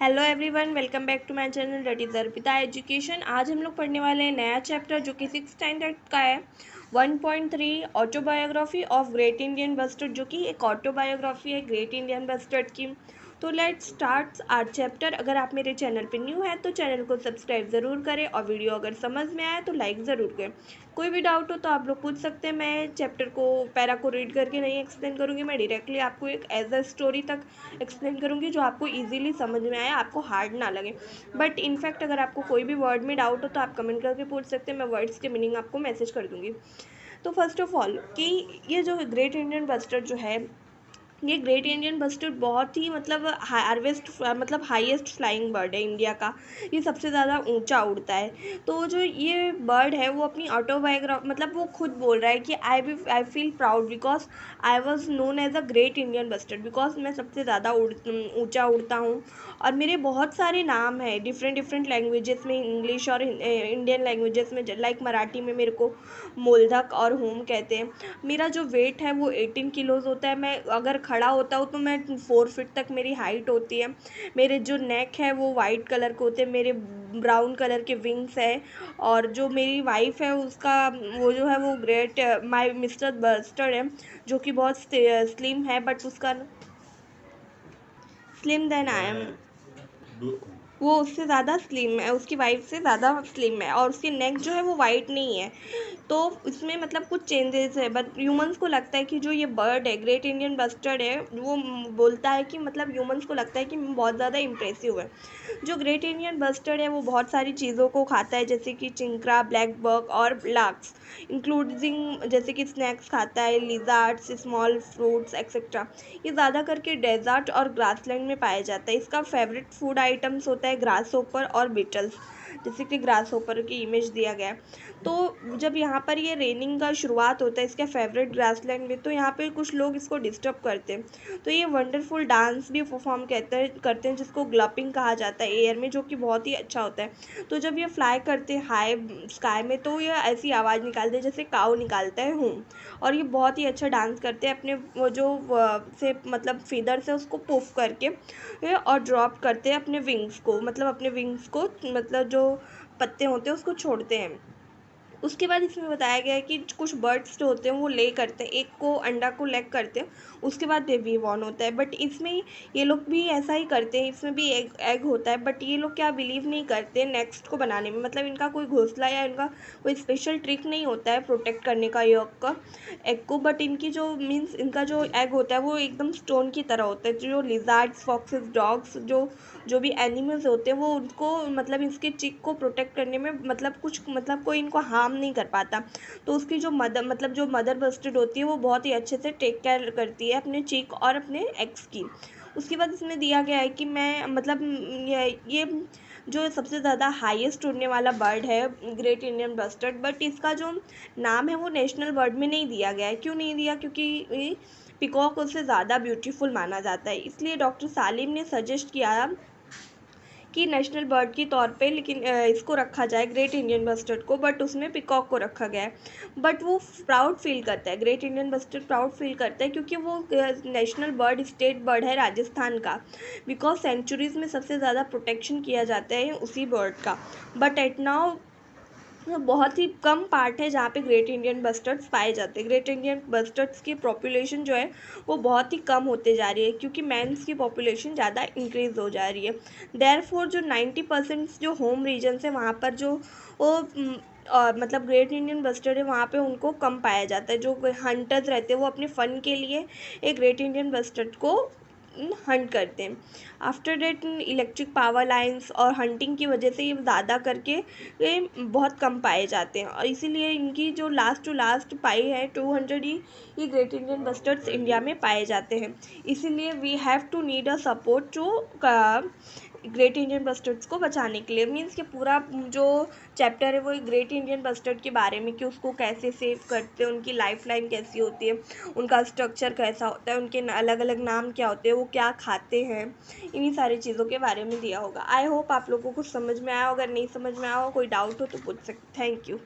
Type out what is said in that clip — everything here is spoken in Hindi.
Hello everyone, welcome back to my channel that is Arpita education. आज हम लोग पढ़ने वाले हैं नया चैप्टर जो कि 6th स्टैंडर्ड का है। 1.3 autobiography of great Indian bustard, जो कि एक ऑटोबायोग्राफी है ग्रेट इंडियन बस्टर्ड की। तो लेट्स स्टार्ट आवर चैप्टर। अगर आप मेरे चैनल पे न्यू हैं तो चैनल को सब्सक्राइब ज़रूर करें और वीडियो अगर समझ में आए तो लाइक ज़रूर करें। कोई भी डाउट हो तो आप लोग पूछ सकते हैं। मैं चैप्टर को पैरा को रीड करके नहीं एक्सप्लेन करूँगी, मैं डायरेक्टली आपको एक एज अ स्टोरी तक एक्सप्लेन करूँगी जो आपको ईजिली समझ में आए, आपको हार्ड ना लगे। बट इनफैक्ट अगर आपको कोई भी वर्ड में डाउट हो तो आप कमेंट करके पूछ सकते हैं, मैं वर्ड्स के मीनिंग आपको मैसेज कर दूँगी। तो फर्स्ट ऑफ ऑल कि ये जो ग्रेट इंडियन बस्टर्ड जो है, ये ग्रेट इंडियन बस्टर्ड बहुत ही मतलब हाईएस्ट फ्लाइंग बर्ड है इंडिया का। ये सबसे ज़्यादा ऊंचा उड़ता है। तो जो ये बर्ड है वो अपनी ऑटोबायोग्राफ मतलब वो खुद बोल रहा है कि I feel proud because I was known as a great Indian bustard, बिकॉज मैं सबसे ज़्यादा ऊंचा उड़ता हूँ और मेरे बहुत सारे नाम हैं डिफरेंट डिफरेंट लैंग्वेजेस में, इंग्लिश और इंडियन लैंग्वेजेस में। लाइक मराठी में मेरे को मोलधक और होम कहते हैं। मेरा जो वेट है वो 18 किलोज़ होता है। मैं अगर खड़ा होता हूँ तो मैं 4 फीट तक मेरी हाइट होती है। मेरे जो नेक है वो वाइट कलर के होते हैं, मेरे ब्राउन कलर के विंग्स है। और जो मेरी वाइफ है उसका वो जो है वो ग्रेट माय मिस्टर बस्टर्ड है, जो कि बहुत स्लिम है, बट उसका स्लिम देन आई एम, वो उससे ज़्यादा स्लिम है, उसकी वाइफ से ज़्यादा स्लिम है। और उसकी नेक जो है वो वाइट नहीं है। तो इसमें मतलब कुछ चेंजेस है, बट ह्यूमंस को लगता है कि जो ये बर्ड है ग्रेट इंडियन बस्टर्ड है वो बोलता है कि मतलब ह्यूमंस को लगता है कि बहुत ज़्यादा इम्प्रेसिव है। जो ग्रेट इंडियन बस्टर्ड है वो बहुत सारी चीज़ों को खाता है, जैसे कि चिंकरा, ब्लैक बक और लार्क्स, इंक्लूडिंग जैसे कि स्नैक्स खाता है, लिजार्ड्स, स्मॉल फ्रूट्स एक्सेट्रा। ये ज़्यादा करके डेजर्ट और ग्रासलैंड में पाया जाता है। इसका फेवरेट फूड आइटम्स होता है ग्रास होपर और बीटल्स, जैसे कि ग्रास होपर की इमेज दिया गया है। तो जब यहाँ पर ये रेनिंग का शुरुआत होता है इसके फेवरेट ग्रासलैंड में, तो यहाँ पे कुछ लोग इसको डिस्टर्ब करते हैं। तो ये वंडरफुल डांस भी परफॉर्म करते हैं जिसको ग्लपिंग कहा जाता है एयर में, जो कि बहुत ही अच्छा होता है। तो जब ये फ्लाई करते हैं हाई स्काई में तो ये ऐसी आवाज़ निकालते हैं जैसे काऊ निकालता है हूँ। और ये बहुत ही अच्छा डांस करते हैं अपने वो जो से मतलब फीदर से उसको पुफ करके और ड्रॉप करते हैं अपने विंग्स को, मतलब अपने विंग्स को मतलब जो पत्ते होते हैं उसको छोड़ते हैं। उसके बाद इसमें बताया गया है कि कुछ बर्ड्स जो होते हैं वो ले करते हैं, एक को अंडा को लेग करते हैं, उसके बाद बेबी बॉर्न होता है। बट इसमें ये लोग भी ऐसा ही करते हैं, इसमें भी एग होता है, बट ये लोग क्या बिलीव नहीं करते नेक्स्ट को बनाने में। मतलब इनका कोई घोंसला या इनका कोई स्पेशल ट्रिक नहीं होता है प्रोटेक्ट करने का एग को। बट इनकी जो मीन्स इनका जो एग होता है वो एकदम स्टोन की तरह होता है। जो लिजार्ड्स, फॉक्सेस, डॉग्स, जो भी एनिमल्स होते हैं वो उनको मतलब इसके चिक को प्रोटेक्ट करने में मतलब कुछ मतलब कोई इनको हार्म नहीं कर पाता। तो उसकी जो मदर बस्टर्ड होती है वो बहुत ही अच्छे से टेक केयर करती है अपने चिक और अपने एग्स की। उसके बाद इसमें दिया गया है कि मैं मतलब ये जो सबसे ज़्यादा हाईएस्ट उड़ने वाला बर्ड है ग्रेट इंडियन बस्टर्ड, बट इसका जो नाम है वो नेशनल बर्ड में नहीं दिया गया है। क्यों नहीं दिया? क्योंकि पिकॉक उससे ज़्यादा ब्यूटीफुल माना जाता है, इसलिए डॉक्टर सालिम ने सजेस्ट किया कि नेशनल बर्ड के तौर पे लेकिन इसको रखा जाए ग्रेट इंडियन बस्टर्ड को, बट उसमें पिकॉक को रखा गया है। बट वो प्राउड फील करता है, great Indian bustard proud feel करता है क्योंकि वो नेशनल बर्ड स्टेट बर्ड है राजस्थान का, बिकॉज सेंचुरीज़ में सबसे ज़्यादा प्रोटेक्शन किया जाता है उसी बर्ड का। बट एट नाउ बहुत ही कम पार्ट है जहाँ पे ग्रेट इंडियन बस्टर्ड्स पाए जाते हैं। ग्रेट इंडियन बस्टर्ड्स की पॉपुलेशन जो है वो बहुत ही कम होते जा रही है क्योंकि मैंस की पॉपुलेशन ज़्यादा इंक्रीज हो जा रही है। देयरफॉर जो 90% जो होम रीजन्स है वहाँ पर जो वो मतलब ग्रेट इंडियन बस्टर्ड है वहाँ पे उनको कम पाया जाता है। जो हंटर्स रहते हैं वो अपने फ़न के लिए एक ग्रेट इंडियन बस्टर्ड को हंट करते हैं। After that electric power lines और हंटिंग की वजह से ये ज़्यादा करके ये बहुत कम पाए जाते हैं, और इसीलिए इनकी जो लास्ट टू लास्ट पाई है 200 ही ये ग्रेट इंडियन बस्टर्ड्स इंडिया में पाए जाते हैं। इसीलिए we have to need a support to great Indian bustards को बचाने के लिए। मीन्स कि पूरा जो चैप्टर है वो एक ग्रेट इंडियन बस्टर्ड के बारे में कि उसको कैसे सेव करते हैं, उनकी लाइफ लाइन कैसी होती है, उनका स्ट्रक्चर कैसा होता है, उनके अलग अलग नाम क्या होते हैं, वो क्या खाते हैं, इन्हीं सारी चीज़ों के बारे में दिया होगा। आई होप आप लोगों को कुछ समझ में आया हो। अगर नहीं समझ में आया हो, कोई डाउट हो तो पूछ सकते। Thank you.